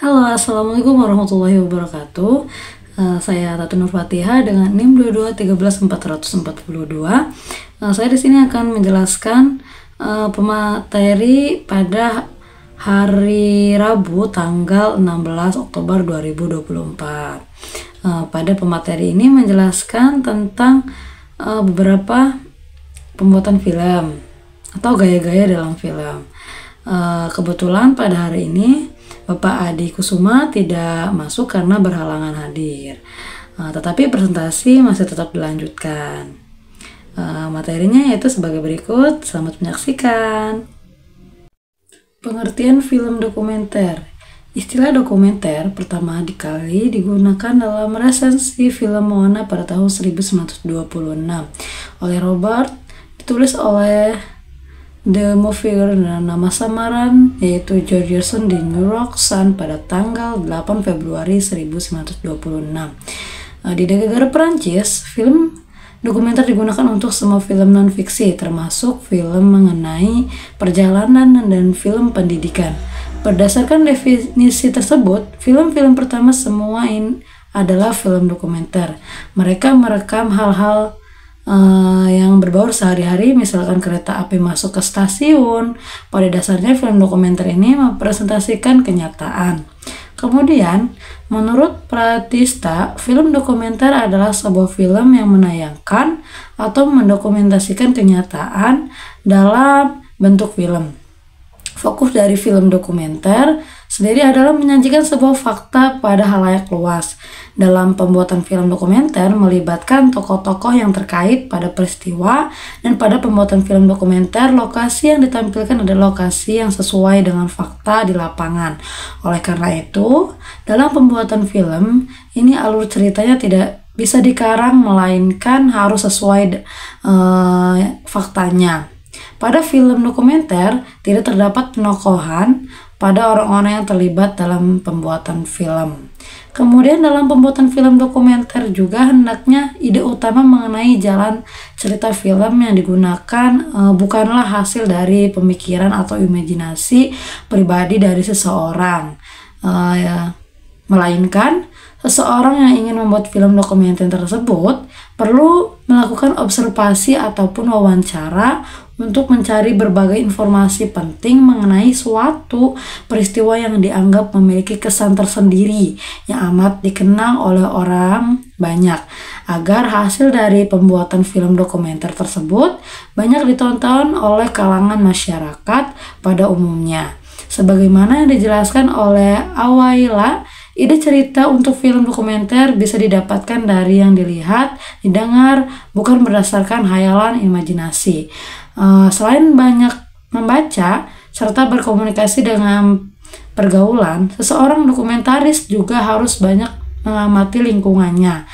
Halo, Assalamualaikum warahmatullahi wabarakatuh. Saya Ratu Nur Fatihah dengan NIM 2213442. Saya di sini akan menjelaskan pemateri pada hari Rabu tanggal 16 Oktober 2024. Pada pemateri ini menjelaskan tentang beberapa pembuatan film atau gaya-gaya dalam film. Kebetulan pada hari ini Bapak Adi Kusuma tidak masuk karena berhalangan hadir. Tetapi presentasi masih tetap dilanjutkan. Materinya yaitu sebagai berikut. Selamat menyaksikan. Pengertian film dokumenter. Istilah dokumenter pertama kali digunakan dalam resensi film Moana pada tahun 1926 oleh Robert, ditulis oleh The Movie dengan nama samaran yaitu Georgeson di New York Sun pada tanggal 8 Februari 1926. Di negara Perancis, film dokumenter digunakan untuk semua film non-fiksi termasuk film mengenai perjalanan dan film pendidikan. Berdasarkan definisi tersebut, film-film pertama semua ini adalah film dokumenter. Mereka merekam hal-hal yang berbaur sehari-hari, misalkan kereta api masuk ke stasiun. Pada dasarnya film dokumenter ini mempresentasikan kenyataan. Kemudian, menurut Pratista, film dokumenter adalah sebuah film yang menayangkan atau mendokumentasikan kenyataan dalam bentuk film. Fokus dari film dokumenter sendiri adalah menyajikan sebuah fakta pada halayak luas. Dalam pembuatan film dokumenter melibatkan tokoh-tokoh yang terkait pada peristiwa, dan pada pembuatan film dokumenter lokasi yang ditampilkan adalah lokasi yang sesuai dengan fakta di lapangan. Oleh karena itu, dalam pembuatan film ini alur ceritanya tidak bisa dikarang melainkan harus sesuai faktanya. Pada film dokumenter tidak terdapat penokohan pada orang-orang yang terlibat dalam pembuatan film. Kemudian dalam pembuatan film dokumenter juga hendaknya ide utama mengenai jalan cerita film yang digunakan bukanlah hasil dari pemikiran atau imajinasi pribadi dari seseorang, melainkan seseorang yang ingin membuat film dokumenter tersebut perlu melakukan observasi ataupun wawancara untuk mencari berbagai informasi penting mengenai suatu peristiwa yang dianggap memiliki kesan tersendiri yang amat dikenang oleh orang banyak, agar hasil dari pembuatan film dokumenter tersebut banyak ditonton oleh kalangan masyarakat pada umumnya. Sebagaimana yang dijelaskan oleh Awaila, ide cerita untuk film dokumenter bisa didapatkan dari yang dilihat, didengar, bukan berdasarkan hayalan imajinasi. Selain banyak membaca serta berkomunikasi dengan pergaulan, seseorang dokumentaris juga harus banyak mengamati lingkungannya,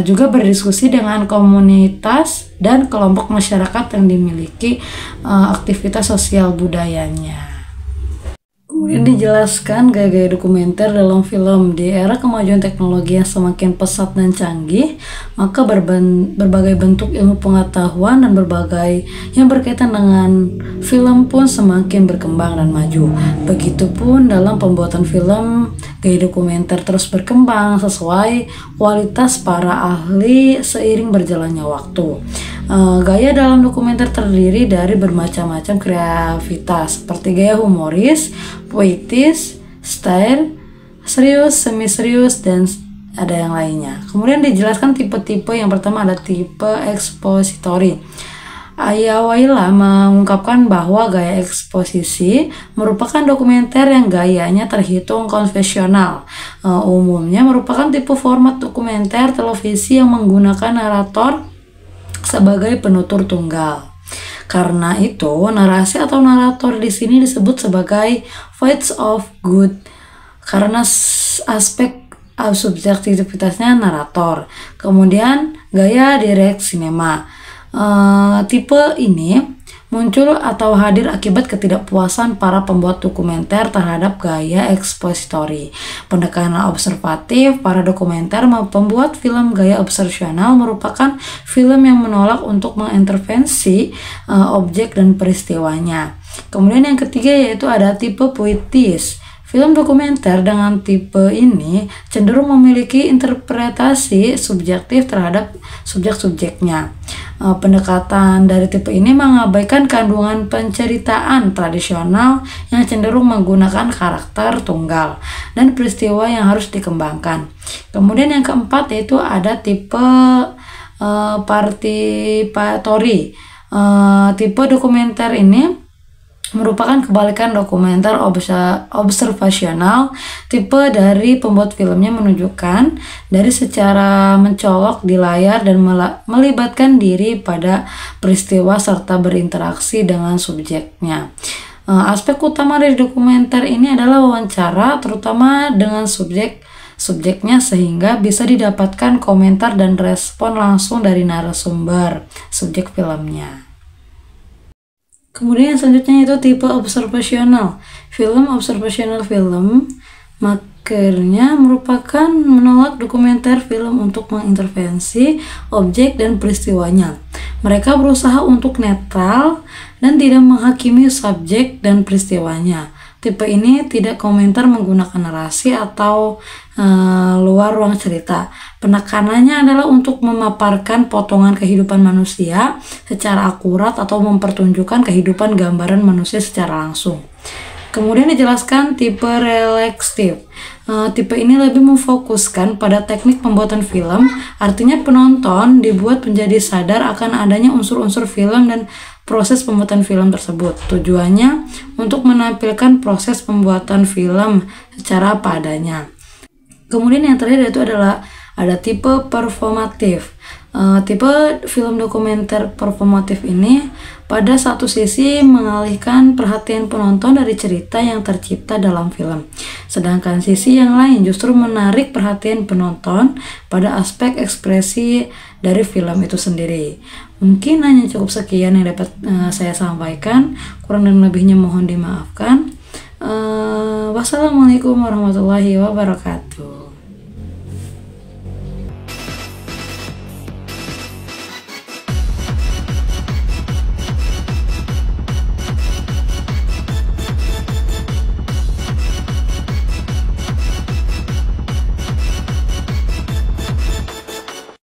juga berdiskusi dengan komunitas dan kelompok masyarakat yang dimiliki aktivitas sosial budayanya. Kemudian dijelaskan gaya-gaya dokumenter dalam film. Di era kemajuan teknologi yang semakin pesat dan canggih, maka berbagai bentuk ilmu pengetahuan dan berbagai yang berkaitan dengan film pun semakin berkembang dan maju. Begitupun dalam pembuatan film, gaya dokumenter terus berkembang sesuai kualitas para ahli seiring berjalannya waktu. Gaya dalam dokumenter terdiri dari bermacam-macam kreativitas seperti gaya humoris, puitis, style, serius, semi-serius, dan ada yang lainnya. Kemudian dijelaskan tipe-tipe. Yang pertama ada tipe ekspositori. Ayawaila mengungkapkan bahwa gaya eksposisi merupakan dokumenter yang gayanya terhitung konvensional. Umumnya merupakan tipe format dokumenter televisi yang menggunakan narator sebagai penutur tunggal. Karena itu, narasi atau narator di sini disebut sebagai voice of good karena aspek subjektivitasnya narator. Kemudian gaya direct cinema. Tipe ini muncul atau hadir akibat ketidakpuasan para pembuat dokumenter terhadap gaya ekspositori. Pendekatan observatif para dokumenter pembuat film gaya observasional merupakan film yang menolak untuk mengintervensi objek dan peristiwanya. Kemudian yang ketiga yaitu ada tipe puitis. Film dokumenter dengan tipe ini cenderung memiliki interpretasi subjektif terhadap subjek-subjeknya. Pendekatan dari tipe ini mengabaikan kandungan penceritaan tradisional yang cenderung menggunakan karakter tunggal dan peristiwa yang harus dikembangkan. Kemudian yang keempat yaitu ada tipe participatory. Tipe dokumenter ini merupakan kebalikan dokumenter observasional. Tipe dari pembuat filmnya menunjukkan dari secara mencolok di layar dan melibatkan diri pada peristiwa serta berinteraksi dengan subjeknya. Aspek utama dari dokumenter ini adalah wawancara, terutama dengan subjeknya sehingga bisa didapatkan komentar dan respon langsung dari narasumber subjek filmnya. Kemudian yang selanjutnya itu tipe observasional. Observasional film makernya merupakan menolak dokumenter film untuk mengintervensi objek dan peristiwanya. Mereka berusaha untuk netral dan tidak menghakimi subjek dan peristiwanya. Tipe ini tidak komentar menggunakan narasi atau luar ruang cerita. Penekanannya adalah untuk memaparkan potongan kehidupan manusia secara akurat atau mempertunjukkan kehidupan gambaran manusia secara langsung. Kemudian dijelaskan tipe refleksif. Tipe ini lebih memfokuskan pada teknik pembuatan film, artinya penonton dibuat menjadi sadar akan adanya unsur-unsur film dan proses pembuatan film tersebut. Tujuannya untuk menampilkan proses pembuatan film secara apa adanya. Kemudian yang terakhir itu adalah ada tipe performatif. Tipe film dokumenter performatif ini pada satu sisi mengalihkan perhatian penonton dari cerita yang tercipta dalam film. Sedangkan sisi yang lain justru menarik perhatian penonton pada aspek ekspresi dari film itu sendiri. Mungkin hanya cukup sekian yang dapat saya sampaikan. Kurang dan lebihnya mohon dimaafkan. Wassalamualaikum warahmatullahi wabarakatuh.